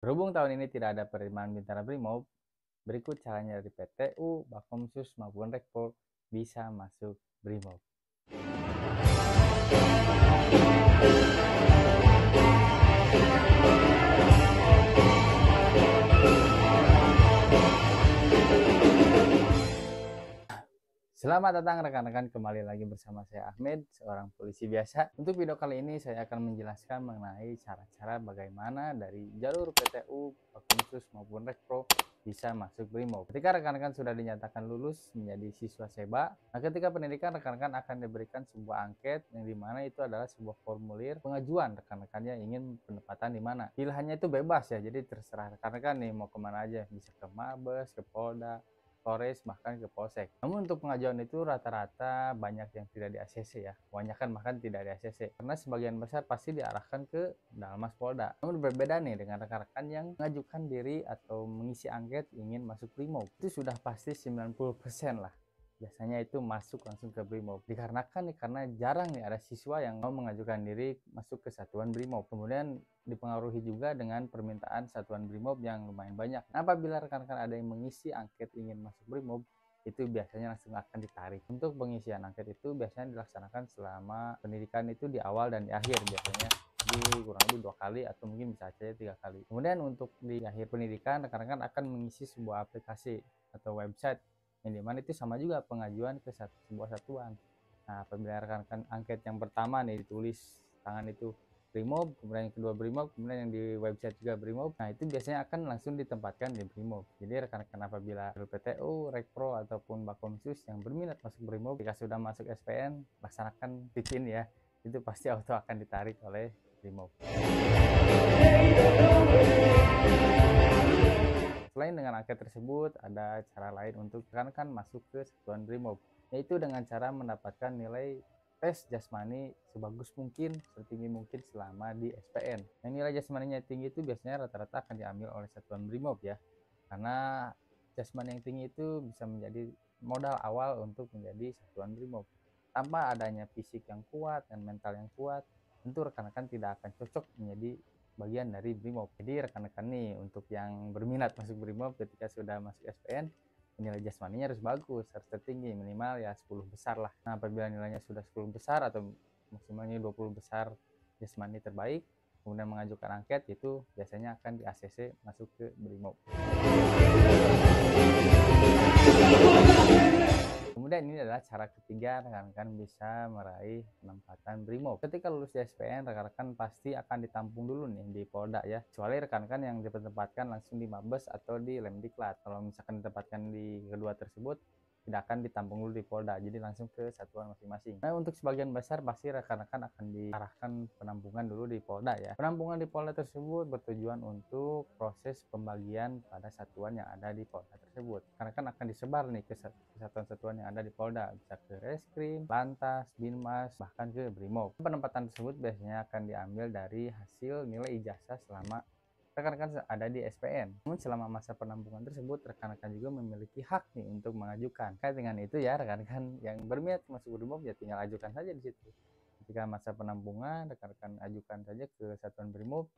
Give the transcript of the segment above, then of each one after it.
Berhubung tahun ini tidak ada penerimaan Bintara Brimob, berikut caranya dari PTU, Bakomsus maupun Rekpol bisa masuk Brimob. Selamat datang rekan-rekan, kembali lagi bersama saya Ahmed, seorang polisi biasa. Untuk video kali ini saya akan menjelaskan mengenai cara-cara bagaimana dari jalur PTU, Bakomsus maupun Rekpol bisa masuk Brimob. Ketika rekan-rekan sudah dinyatakan lulus menjadi siswa SEBA, nah ketika pendidikan rekan-rekan akan diberikan sebuah angket yang dimana itu adalah sebuah formulir pengajuan rekan-rekannya ingin penempatan di mana. Pilihannya itu bebas ya, jadi terserah rekan-rekan nih mau kemana aja, bisa ke Mabes, ke Polda, Polres, bahkan ke Polsek. Namun untuk pengajuan itu rata-rata banyak yang tidak di ACC ya, kebanyakan bahkan tidak di ACC, karena sebagian besar pasti diarahkan ke Dalmas Polda. Namun berbeda nih dengan rekan-rekan yang mengajukan diri atau mengisi angket ingin masuk Brimob, itu sudah pasti 90% lah biasanya itu masuk langsung ke Brimob, dikarenakan nih karena jarang nih ada siswa yang mau mengajukan diri masuk ke satuan Brimob. Kemudian dipengaruhi juga dengan permintaan satuan Brimob yang lumayan banyak. Nah, apabila rekan-rekan ada yang mengisi angket ingin masuk Brimob, itu biasanya langsung akan ditarik. Untuk pengisian angket itu biasanya dilaksanakan selama pendidikan itu di awal dan di akhir, biasanya di kurang lebih 2 kali atau mungkin bisa saja 3 kali. Kemudian untuk di akhir pendidikan rekan-rekan akan mengisi sebuah aplikasi atau website yang dimana itu sama juga pengajuan ke sebuah satuan. Nah, apabila rekan-rekan angket yang pertama nih ditulis tangan itu Brimob, kemudian yang kedua Brimob, kemudian yang di website juga Brimob, nah itu biasanya akan langsung ditempatkan di Brimob. Jadi rekan-rekan apabila PTU, Rekpro ataupun Bakomsus yang berminat masuk Brimob, jika sudah masuk SPN, laksanakan titin ya, itu pasti auto akan ditarik oleh Brimob. Selain dengan angket tersebut, ada cara lain untuk rekan-rekan masuk ke satuan Brimob, yaitu dengan cara mendapatkan nilai tes jasmani sebagus mungkin, setinggi mungkin selama di SPN. Yang nilai jasmaninya tinggi itu biasanya rata-rata akan diambil oleh satuan Brimob ya, karena jasmani yang tinggi itu bisa menjadi modal awal untuk menjadi satuan Brimob. Tanpa adanya fisik yang kuat dan mental yang kuat, tentu rekan-rekan tidak akan cocok menjadi bagian dari Brimob. Jadi rekan-rekan nih untuk yang berminat masuk Brimob ketika sudah masuk SPN, nilai jasmaninya harus bagus, harus tertinggi, minimal ya 10 besar lah. Nah, apabila nilainya sudah 10 besar atau maksimalnya 20 besar jasmani terbaik, kemudian mengajukan angket, itu biasanya akan di ACC masuk ke Brimob. Kemudian ini adalah cara ketiga rekan-rekan bisa meraih penempatan Brimob. Ketika lulus di SPN, rekan-rekan pasti akan ditampung dulu nih di Polda ya. Kecuali rekan-rekan yang ditempatkan langsung di Mabes atau di Lemdiklat. Kalau misalkan ditempatkan di kedua tersebut, tidak akan ditampung dulu di Polda, jadi langsung ke satuan masing-masing. Nah, untuk sebagian besar pasti rekan-rekan akan diarahkan penampungan dulu di Polda ya. Penampungan di Polda tersebut bertujuan untuk proses pembagian pada satuan yang ada di Polda tersebut. Rekan-rekan akan disebar nih ke satuan-satuan yang ada di Polda, bisa ke Reskrim, Lantas, Binmas, bahkan ke Brimob. Penempatan tersebut biasanya akan diambil dari hasil nilai ijazah selama rekan-rekan ada di SPN. Namun selama masa penampungan tersebut, rekan-rekan juga memiliki hak nih untuk mengajukan. Kait dengan itu ya, rekan-rekan yang berminat masuk Brimob ya tinggal ajukan saja di situ. Ketika masa penampungan, rekan-rekan ajukan saja ke satuan Brimob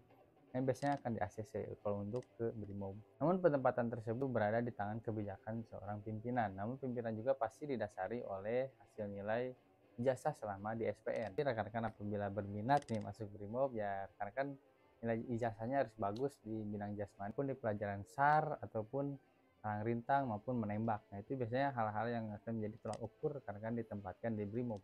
yang biasanya akan di ACC kalau untuk ke Brimob. Namun penempatan tersebut berada di tangan kebijakan seorang pimpinan. Namun pimpinan juga pasti didasari oleh hasil nilai ijazah selama di SPN. Jadi rekan-rekan apabila berminat nih masuk Brimob ya rekan-rekan nilai ijazahnya harus bagus di bidang jasmani pun di pelajaran SAR ataupun perang rintang maupun menembak. Nah itu biasanya hal-hal yang akan menjadi tolak ukur rekan-rekan ditempatkan di Brimob.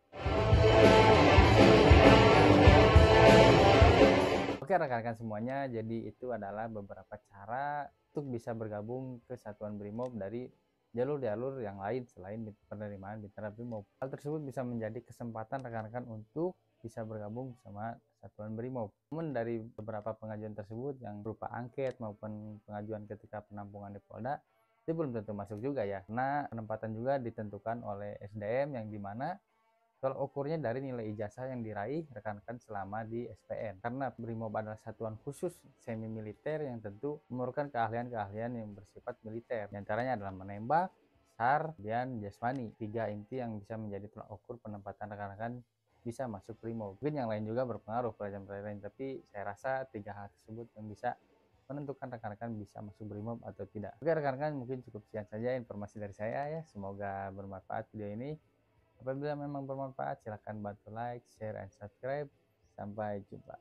Oke rekan-rekan semuanya, jadi itu adalah beberapa cara untuk bisa bergabung ke satuan Brimob dari jalur-jalur yang lain selain penerimaan Bintara Brimob. Hal tersebut bisa menjadi kesempatan rekan-rekan untuk bisa bergabung bersama satuan Brimob. Namun dari beberapa pengajuan tersebut yang berupa angket maupun pengajuan ketika penampungan di Polda, itu belum tentu masuk juga ya, karena penempatan juga ditentukan oleh SDM yang dimana tolak ukurnya dari nilai ijazah yang diraih rekan-rekan selama di SPN. Karena Brimob adalah satuan khusus semi militer yang tentu memerlukan keahlian-keahlian yang bersifat militer. Di antaranya adalah menembak, SAR, dan jasmani. 3 inti yang bisa menjadi tolak ukur penempatan rekan-rekan bisa masuk Brimob. Mungkin yang lain juga berpengaruh pelajaran-pelajaran lain, tapi saya rasa 3 hal tersebut yang bisa menentukan rekan-rekan bisa masuk BRIMOB atau tidak. Oke rekan-rekan, mungkin cukup sekian saja informasi dari saya ya. Semoga bermanfaat video ini. Apabila memang bermanfaat, silahkan bantu like, share, dan subscribe. Sampai jumpa.